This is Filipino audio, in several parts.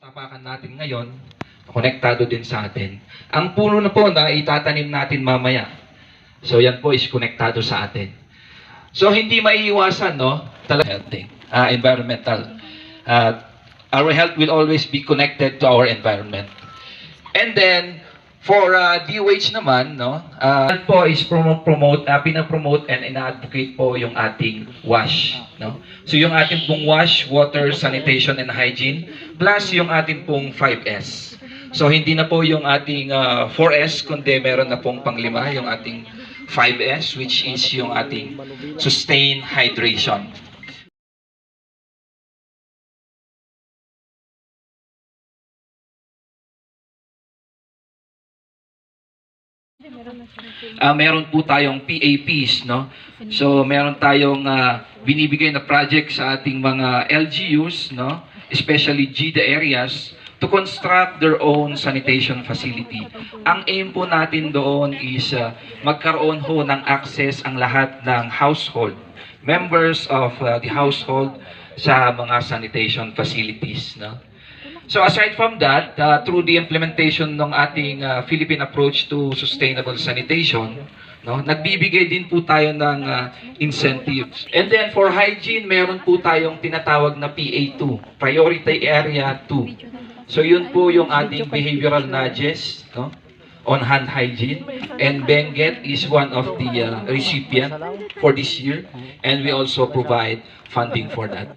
tapakan natin ngayon, konektado din sa atin. Ang puno na po na itatanim natin mamaya. So yan po is konektado sa atin. So hindi maiiwasan, no? Talaga healthy, environmental. Our health will always be connected to our environment. And then for DOH naman, no? Yan po is pinapromote and ina-advocate po yung ating WASH, no? So yung ating pong WASH, water, sanitation and hygiene, plus yung ating pong 5S. So hindi na po yung ating 4S, kundi meron na pong panglima, yung ating 5S, which is yung ating sustained hydration. Meron po tayong PAPs, no? So meron tayong binibigay na project sa ating mga LGUs, no? Especially GIDA areas, to construct their own sanitation facility. Ang aim po natin doon is magkaroon ho ng access ang lahat ng household, members of the household sa mga sanitation facilities, no? So aside from that, through the implementation ng ating Philippine approach to sustainable sanitation, no, nagbibigay din po tayo ng incentives. And then for hygiene, meron po tayong tinatawag na PA2, Priority Area 2. So yun po yung ating behavioral nudges, no, on hand hygiene. And Benguet is one of the recipient for this year, and we also provide funding for that.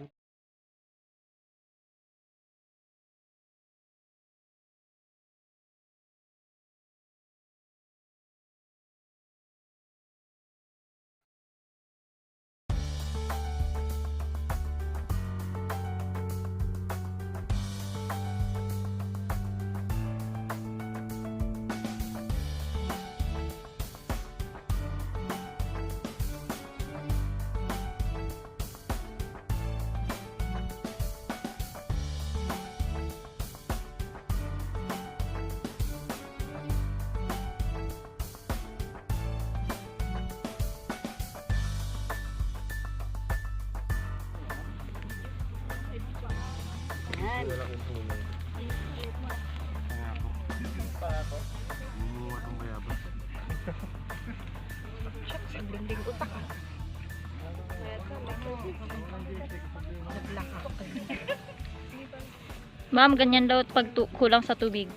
Ma'am, ganyan daw pag kulang sa tubig.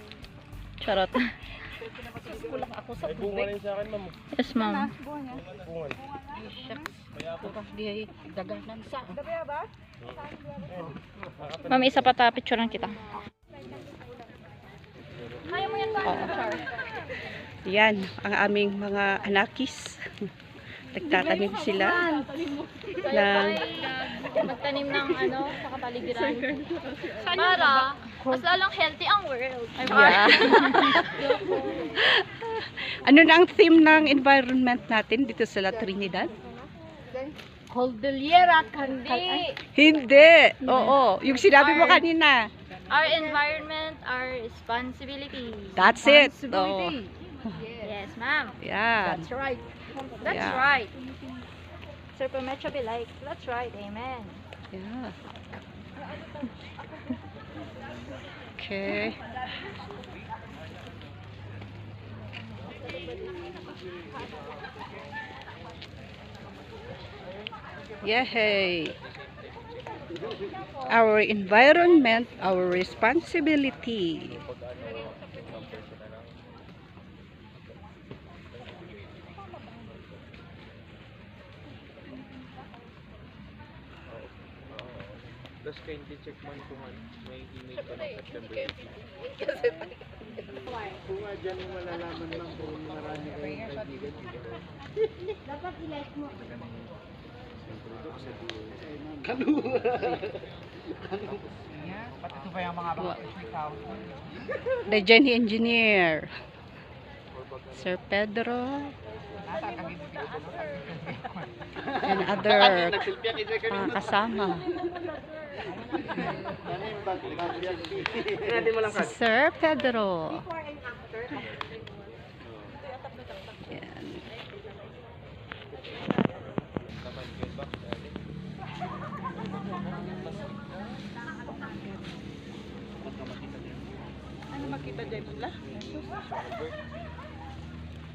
Charot. Kulang ako sa tubig. Yes, ma'am. Ma'am, isa pa ta, picturean kita. Kaya mo yan ba? Yan, ang aming mga anakis. Nagtatanim sila ng Magtanim ng ano, sa kapaligiran. Para mas lalong healthy ang world. yeah. Ano na ang theme ng environment natin dito sa La Trinidad? Cordillera Kandi. Hindi. Oo, yung sinabi mo kanina. Our environment, our responsibility. That's it. Oo. Yes, ma'am. Yan. That's right. That's Yeah. right. Sir Pemetra be like, that's right, amen. Yeah. Okay. Yay! Our environment, our responsibility. Tapos kindly check man kung may email ka ng September 18. Kung nga dyan mo malalaman lang kung marami kayong kaibigan. Dapat i-like mo. Pati ito ba yung mga The Jenny Engineer. Sir Pedro. And other kasama. Si Sir Pedro. Yan. makita dyan pula.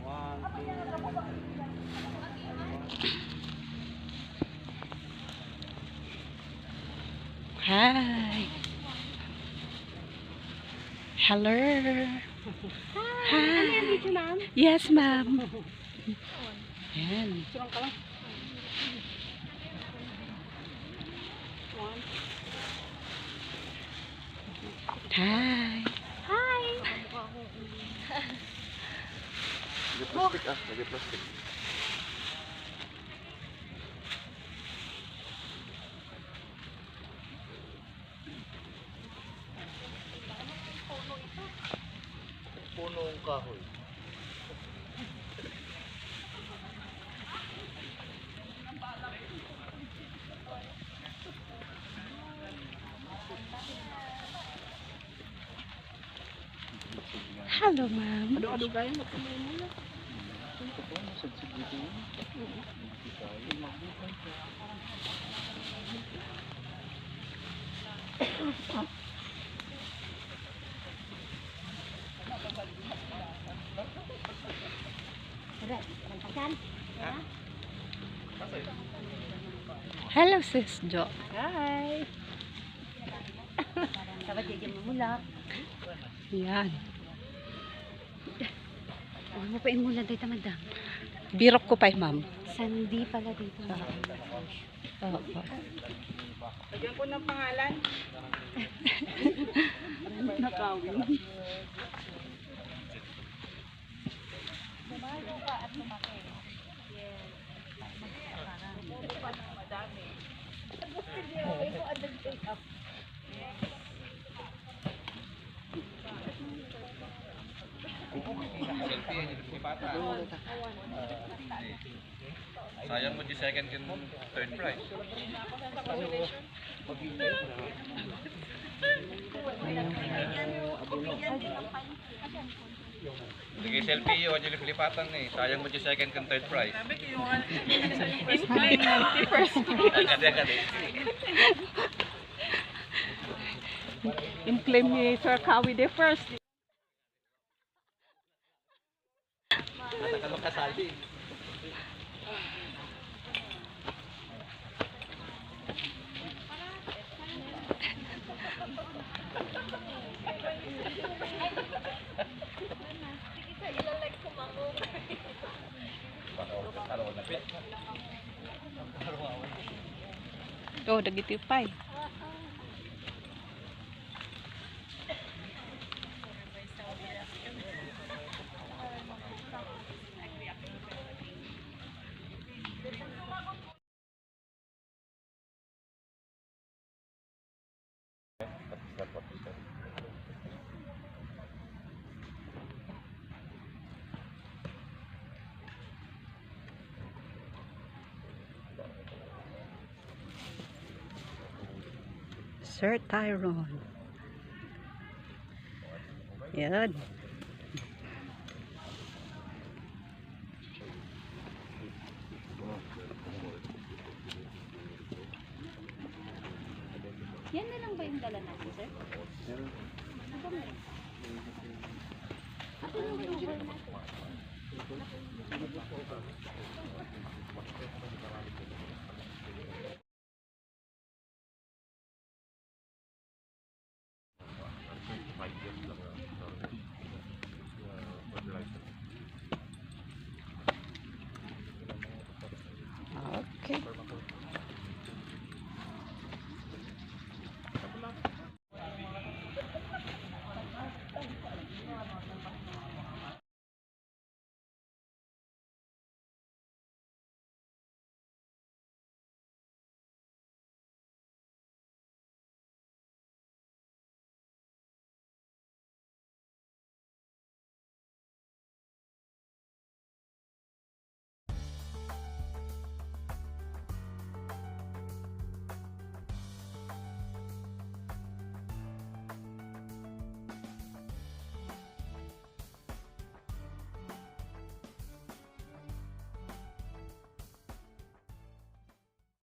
One, two. Hi. Hello. Hi. Yes, ma'am. Yan. Hi. Lagay plastic ah, lagay plastic. Punong kahoy. Hello, ma'am. Hello, sis Jo. Hi. Dapat hindi mamulak. Yan. Huwag mo pa imulan dito, madam. Birok ko pa, ma'am. Sandi pala dito. Oo. Lagyan ko ng pangalan. Nakawin. Sayang mo di second and third prize. Sige, selfie yun, yung lipatan eh. Sayang mo di second and third prize. Agad-agad eh. Yung claim ni Sir Kawi de first. Matagal mo kasali. Oh, dagiti pay. Sir Tyrone. Yan. Yan na lang ba yung dala natin, sir? Ako yung cover natin.